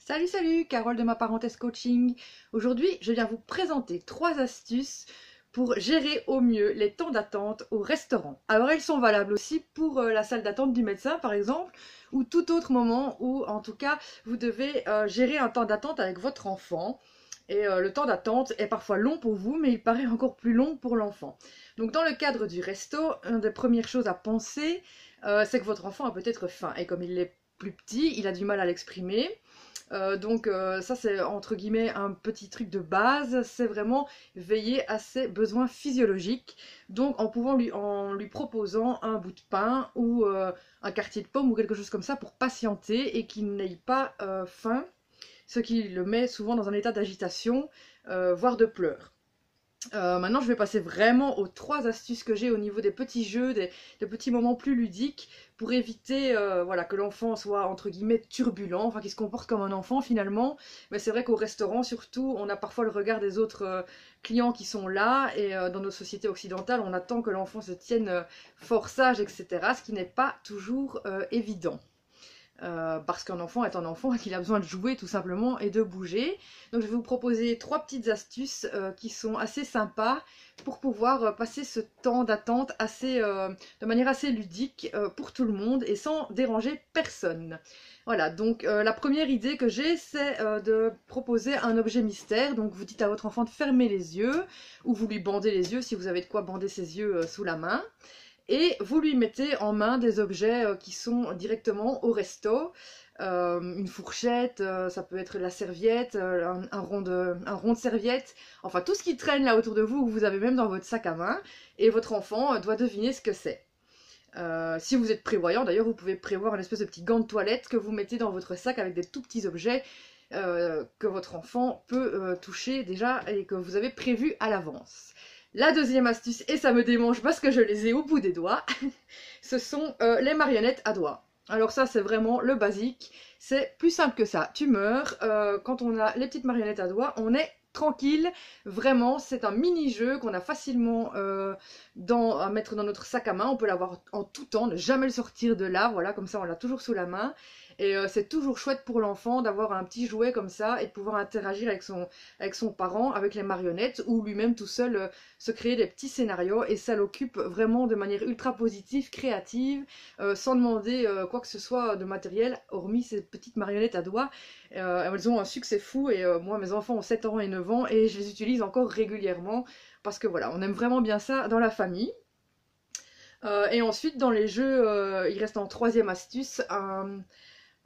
Salut, salut, Carole de ma parenthèse coaching. Aujourd'hui, je viens vous présenter 3 astuces pour gérer au mieux les temps d'attente au restaurant. Alors, elles sont valables aussi pour la salle d'attente du médecin, par exemple, ou tout autre moment où, en tout cas, vous devez gérer un temps d'attente avec votre enfant. Et le temps d'attente est parfois long pour vous, mais il paraît encore plus long pour l'enfant. Donc, dans le cadre du resto, une des premières choses à penser, c'est que votre enfant a peut-être faim. Et comme il est plus petit, il a du mal à l'exprimer. Ça c'est entre guillemets un petit truc de base, c'est vraiment veiller à ses besoins physiologiques. Donc en lui proposant un bout de pain ou un quartier de pomme ou quelque chose comme ça pour patienter et qu'il n'ait pas faim, ce qui le met souvent dans un état d'agitation, voire de pleurs. Maintenant, je vais passer vraiment aux 3 astuces que j'ai au niveau des petits jeux, des petits moments plus ludiques pour éviter voilà, que l'enfant soit entre guillemets turbulent, enfin qu'il se comporte comme un enfant finalement. Mais c'est vrai qu'au restaurant surtout, on a parfois le regard des autres clients qui sont là et dans nos sociétés occidentales, on attend que l'enfant se tienne fort sage, etc. Ce qui n'est pas toujours évident. Parce qu'un enfant est un enfant et qu'il a besoin de jouer tout simplement et de bouger. Donc je vais vous proposer 3 petites astuces qui sont assez sympas pour pouvoir passer ce temps d'attente de manière assez ludique pour tout le monde et sans déranger personne. Voilà, donc la première idée que j'ai, c'est de proposer un objet mystère. Donc vous dites à votre enfant de fermer les yeux ou vous lui bandez les yeux si vous avez de quoi bander ses yeux sous la main. Et vous lui mettez en main des objets qui sont directement au resto. Une fourchette, ça peut être la serviette, un rond de serviette, enfin tout ce qui traîne là autour de vous, ou vous avez même dans votre sac à main, et votre enfant doit deviner ce que c'est. Si vous êtes prévoyant, d'ailleurs, vous pouvez prévoir une espèce de petit gant de toilette que vous mettez dans votre sac avec des tout petits objets que votre enfant peut toucher déjà et que vous avez prévu à l'avance. La deuxième astuce, et ça me démange parce que je les ai au bout des doigts, ce sont les marionnettes à doigts. Alors ça, c'est vraiment le basique. C'est plus simple que ça. Tu meurs. Quand on a les petites marionnettes à doigts, on est tranquille. Vraiment, c'est un mini-jeu qu'on a facilement à mettre dans notre sac à main. On peut l'avoir en tout temps, ne jamais le sortir de là. Voilà, comme ça, on l'a toujours sous la main. Et c'est toujours chouette pour l'enfant d'avoir un petit jouet comme ça et de pouvoir interagir avec son parent, avec les marionnettes, ou lui-même tout seul se créer des petits scénarios. Et ça l'occupe vraiment de manière ultra positive, créative, sans demander quoi que ce soit de matériel, hormis ces petites marionnettes à doigts. Elles ont un succès fou et moi mes enfants ont 7 ans et 9 ans et je les utilise encore régulièrement parce que voilà, on aime vraiment bien ça dans la famille. Et ensuite dans les jeux, il reste en 3e astuce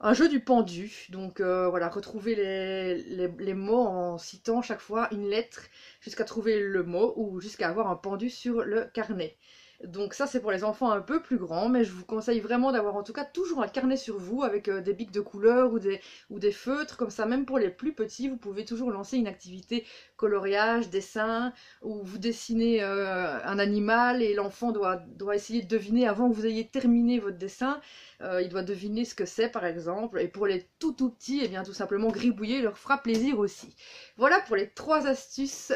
un jeu du pendu. Donc voilà, retrouver les mots en citant chaque fois une lettre jusqu'à trouver le mot ou jusqu'à avoir un pendu sur le carnet. Donc ça c'est pour les enfants un peu plus grands, mais je vous conseille vraiment d'avoir en tout cas toujours un carnet sur vous avec des bics de couleur ou des feutres, comme ça même pour les plus petits, vous pouvez toujours lancer une activité coloriage, dessin, où vous dessinez un animal et l'enfant doit essayer de deviner avant que vous ayez terminé votre dessin, il doit deviner ce que c'est par exemple, et pour les tout petits, et bien tout simplement gribouiller leur fera plaisir aussi. Voilà pour les 3 astuces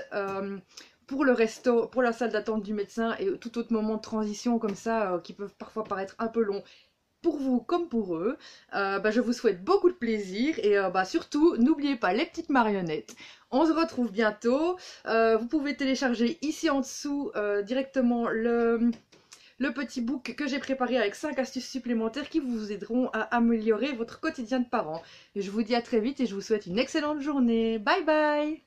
pour le resto, pour la salle d'attente du médecin et tout autre moment de transition comme ça qui peuvent parfois paraître un peu longs pour vous comme pour eux. Je vous souhaite beaucoup de plaisir et surtout n'oubliez pas les petites marionnettes. On se retrouve bientôt. Vous pouvez télécharger ici en dessous directement le petit book que j'ai préparé avec 5 astuces supplémentaires qui vous aideront à améliorer votre quotidien de parent. Et je vous dis à très vite et je vous souhaite une excellente journée. Bye bye!